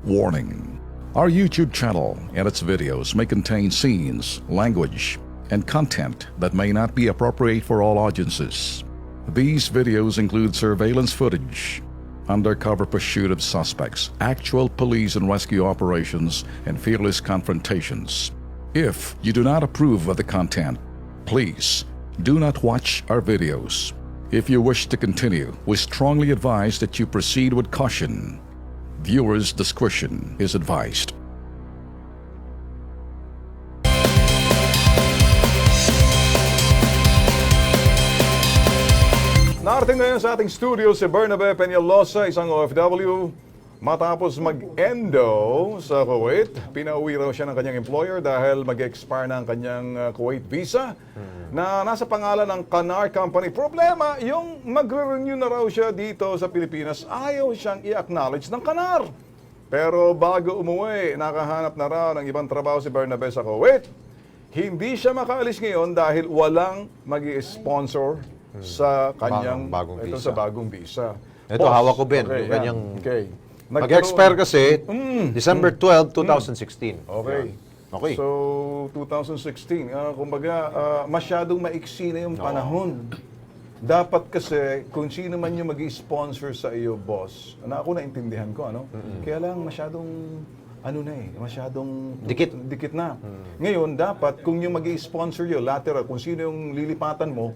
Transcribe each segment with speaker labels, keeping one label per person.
Speaker 1: Warning: our YouTube channel and its videos may contain scenes, language, and content that may not be appropriate for all audiences. These videos include surveillance footage, undercover pursuit of suspects, actual police and rescue operations, and fearless confrontations. If you do not approve of the content, please do not watch our videos. If you wish to continue, we strongly advise that you proceed with caution. Viewers' discretion is advised.
Speaker 2: Narating ngayon sa ating studio si Bernabe Peñalosa, isang OFW. Matapos mag-endo sa Kuwait, pinauwi raw siya ng kanyang employer dahil mag-expire na ang kanyang Kuwait visa na nasa pangalan ng Qanar Company. Problema, yung magre-renew na raw siya dito sa Pilipinas, ayaw siyang i-acknowledge ng Qanar. Pero bago umuwi, nakahanap na raw ng ibang trabaho si Bernabe sa Kuwait. Hindi siya makaalis ngayon dahil walang mag-i-sponsor sa kanyang bagong visa.
Speaker 3: Ito, hawak ko, Ben.
Speaker 2: Okay,
Speaker 3: yung kanyang
Speaker 2: okay.
Speaker 3: Mag-expire kasi December 12, 2016.
Speaker 2: Okay.
Speaker 3: Okay.
Speaker 2: So, 2016, kumbaga, masyadong maiksi na yung panahon. Dapat kasi, kung sino man yung mag-i-sponsor sa iyo, boss, na ako naintindihan ko, ano? Kaya lang masyadong, masyadong dikit na. Ngayon, dapat, kung yung mag-i-sponsor yun, lateral, kung sino yung lilipatan mo,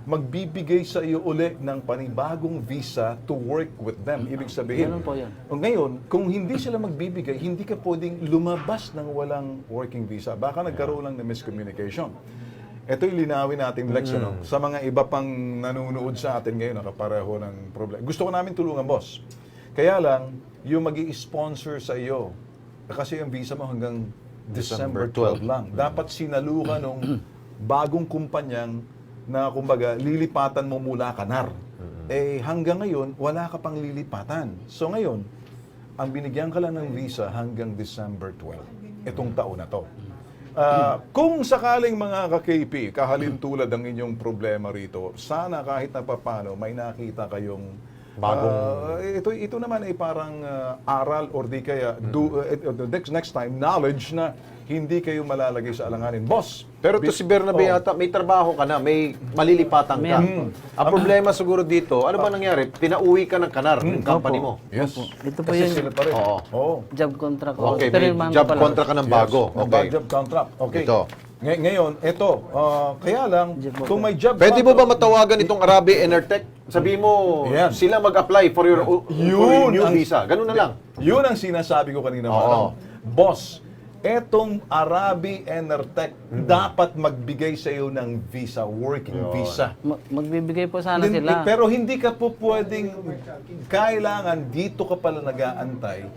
Speaker 2: magbibigay sa iyo uli ng panibagong visa to work with them. Ibig sabihin,
Speaker 4: Ganun po yan.
Speaker 2: ngayon, kung hindi sila magbibigay, hindi ka pwedeng lumabas ng walang working visa. Baka nagkaroon lang ng miscommunication. Ito'y linawin natin, Lex, sa mga iba pang nanonood sa atin ngayon, nakapareho ng problema. Gusto ko namin tulungan, boss. Kaya lang, yung mag-i-sponsor sa iyo, kasi ang visa mo hanggang December 12 lang. Dapat sinalukan ng bagong kumpanyang na kumbaga lilipatan mo mula Qanar. Eh hanggang ngayon, wala ka pang lilipatan. So ngayon, ang binigyan ka lang ng visa hanggang December 12, itong taon na to. Kung sakaling mga ka-KP, kahalintulad ang inyong problema rito, sana kahit na papano may nakita kayong ito naman ay parang aral or di kaya next time knowledge na hindi kayo malalagay sa alanganin. Boss!
Speaker 3: Pero to si Bernabe yata, may trabaho ka na, may malilipatan ka. Ang problema siguro dito, ano ba nangyari? Pinauwi ka ng Qanar, ng company mo.
Speaker 2: Yes.
Speaker 4: Ito po
Speaker 2: Kasi
Speaker 4: yung
Speaker 2: sila pa rin.
Speaker 3: Oo.
Speaker 4: job contract.
Speaker 3: Okay, may job contract ka ng bago. Okay.
Speaker 2: Job contract. Okay.
Speaker 3: Ito.
Speaker 2: Ngayon, ito. Kaya lang, kung may job
Speaker 3: Pwede mo ba matawagan itong Arabi Enertech? Sabi mo, sila mag-apply for your new visa. Ganun na lang.
Speaker 2: Yun ang sinasabi ko kanina. Boss, etong Arabi Enertech dapat magbigay sa iyo ng visa, working visa.
Speaker 4: Magbibigay po sana sila.
Speaker 2: Pero hindi ka po pwedeng, kailangan dito ka pala nag-aantay.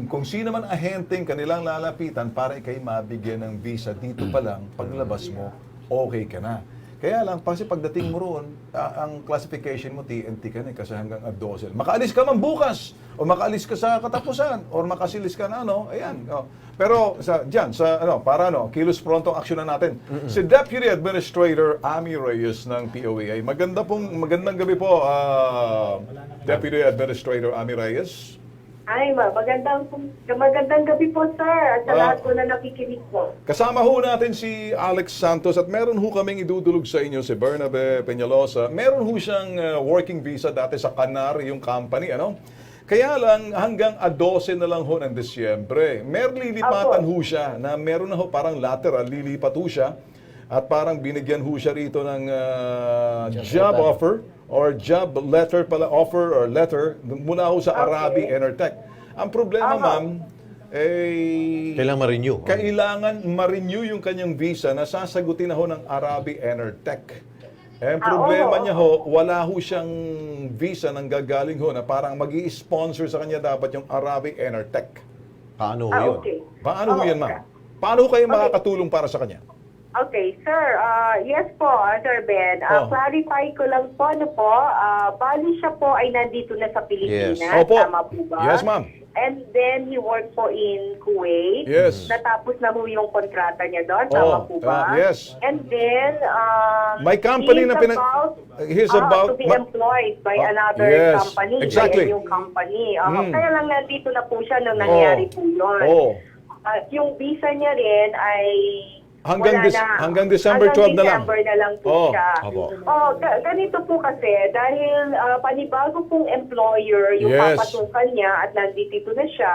Speaker 2: Kung sino man ahenteng kanilang lalapitan para ikay mabigyan ng visa dito pa lang, paglabas mo, okay ka na. Kaya lang, kasi pagdating mo roon, ang classification mo, TNT ka na kasi hanggang adosel. Makaalis ka man bukas, o makaalis ka sa katapusan, o makasilis ka na, ayan. Pero, para kilos prontong aksyon na natin. Si Deputy Administrator Ami Reyes ng POEA. Magandang gabi po, Deputy Administrator Ami Reyes.
Speaker 5: Ay, magandang gabi po, sir. At sa lahat po na nakikinig po.
Speaker 2: Kasama ho natin si Alex Santos at meron ho kaming idudulog sa inyo si Bernabe Peñalosa. Meron ho siyang working visa dati sa Qanar, yung company, Kaya lang hanggang 12 na lang ho ng Disyembre. Lilipatan ho siya na meron na ho parang lateral, lilipat ho siya. At parang binigyan ho siya rito ng job offer or job letter offer or letter mula ho sa Arabi Enertech. Ang problema, ma'am, kailangan ma-renew yung kanyang visa na sasagutin na ho ng Arabi Enertech. Ang problema niya ho, wala ho siyang visa nang gagaling ho na parang mag-i-sponsor sa kanya dapat yung Arabi Enertech.
Speaker 3: Paano ho yun?
Speaker 5: Okay.
Speaker 2: Paano ho yan, ma'am? Paano ho kayo makakatulong para sa kanya?
Speaker 5: Okay, sir. Yes po, Sir Ben. Clarify ko lang po, bali siya po ay nandito na sa Pilipinas.
Speaker 2: Yes. Opo.
Speaker 5: Tama po ba?
Speaker 2: Yes, ma'am.
Speaker 5: And then he worked po in Kuwait.
Speaker 2: Yes.
Speaker 5: Natapos na po yung kontrata niya doon. Tama po ba?
Speaker 2: yes.
Speaker 5: And then,
Speaker 2: May company
Speaker 5: he's
Speaker 2: na pinag- he's about-
Speaker 5: to be employed by another
Speaker 2: yes,
Speaker 5: company.
Speaker 2: exactly.
Speaker 5: By a new company. Kaya lang nandito na po siya nung nangyari po yun.
Speaker 2: Oh.
Speaker 5: At yung visa niya rin ay
Speaker 2: Hanggang
Speaker 5: wala na.
Speaker 2: hanggang December 12 na lang.
Speaker 5: December na lang po
Speaker 2: Oh,
Speaker 5: siya.
Speaker 2: opo.
Speaker 5: Ganito po kasi, dahil panibago pong employer yung
Speaker 2: Yes.
Speaker 5: papasukan niya at nandito na siya,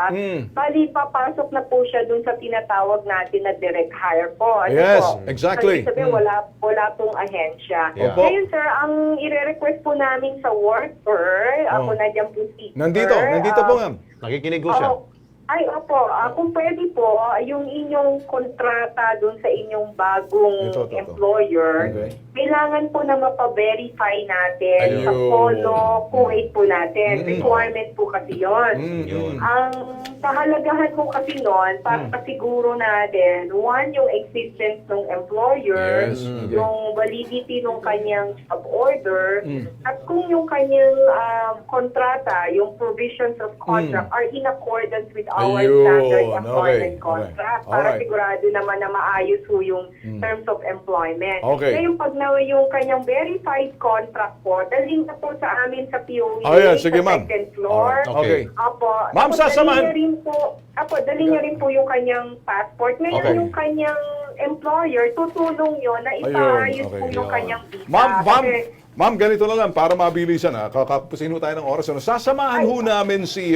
Speaker 5: bali papasok na po siya dun sa tinatawag natin na direct hire po. Ano
Speaker 2: Yes,
Speaker 5: po?
Speaker 2: exactly.
Speaker 5: So, ibig sabihin, wala pong ahensya.
Speaker 3: Yeah.
Speaker 2: Opo.
Speaker 5: Ngayon, sir, ang ire-request po namin sa worker, ako na dyan po si
Speaker 2: Nandito po ma'am.
Speaker 3: Nakikinig ko siya.
Speaker 5: Opo, kung pwede po, yung inyong kontrata doon sa inyong bagong
Speaker 2: Ito.
Speaker 5: employer,
Speaker 2: Okay.
Speaker 5: kailangan po na mapa-verify natin sa
Speaker 2: Ayun.
Speaker 5: Polo Kuwait po natin. Requirement po kasi yun. Ang kahalagahan po kasi nun, para pasiguro natin, one, yung existence ng employer,
Speaker 2: Yes. Okay.
Speaker 5: yung validity ng kanyang job order, at kung yung kanyang kontrata, yung provisions of contract are in accordance with our
Speaker 2: Ayun.
Speaker 5: standard employment
Speaker 2: Okay.
Speaker 5: contract
Speaker 2: Okay.
Speaker 5: para
Speaker 2: Alright.
Speaker 5: sigurado naman na maayos po yung terms of employment.
Speaker 2: Okay.
Speaker 5: Ngayon, pag yung kanyang verified contract po, dalhin na po sa amin sa POE
Speaker 2: Ayan, sige,
Speaker 5: sa
Speaker 2: ma'am.
Speaker 5: second floor.
Speaker 2: Okay.
Speaker 5: Apo.
Speaker 2: Ma'am,
Speaker 5: Tapos
Speaker 2: sasamahan-
Speaker 5: dalhin niya rin po yung kanyang passport. Ngayon,
Speaker 2: Okay.
Speaker 5: yung kanyang employer, tutulong yun na ipaayos po yung kanyang visa.
Speaker 2: Ma'am, ganito na lang para mabilisan ha. Kakapusin ho tayo ng oras. Ano? Sasamahan ho namin si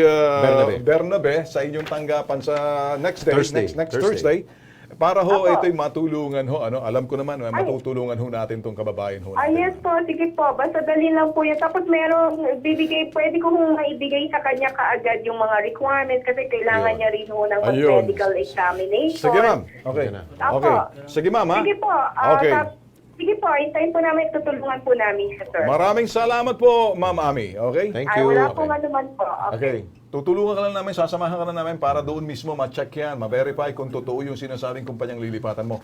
Speaker 2: Bernabe sa inyong tanggapan sa next day,
Speaker 3: Thursday.
Speaker 2: next Thursday. Para ho,
Speaker 5: Apo.
Speaker 2: ito'y matulungan ho. Ano? Alam ko naman, matutulungan ho natin itong kababayan ho natin.
Speaker 5: Yes po, sige po. Basta dali lang po yun. Tapos pwede ko hong maibigay sa kanya kaagad yung mga requirements kasi kailangan
Speaker 2: Ayun.
Speaker 5: niya rin ho ng
Speaker 2: Ayun.
Speaker 5: medical examination.
Speaker 2: Sige, ma'am. Okay.
Speaker 5: Apo.
Speaker 2: Okay. Sige, ma'am, ha?
Speaker 5: Sige po.
Speaker 2: Okay.
Speaker 5: Sige po, hintayin po namin, tutulungan po namin siya, sir.
Speaker 2: Maraming salamat po, Ma'am Ami. Okay?
Speaker 3: Thank
Speaker 5: Ay,
Speaker 3: you.
Speaker 5: wala pong anuman po.
Speaker 2: Okay. Tutulungan ka lang namin, sasamahan ka lang namin para doon mismo ma-check yan, ma-verify kung totoo yung sinasabing kumpanyang lilipatan mo.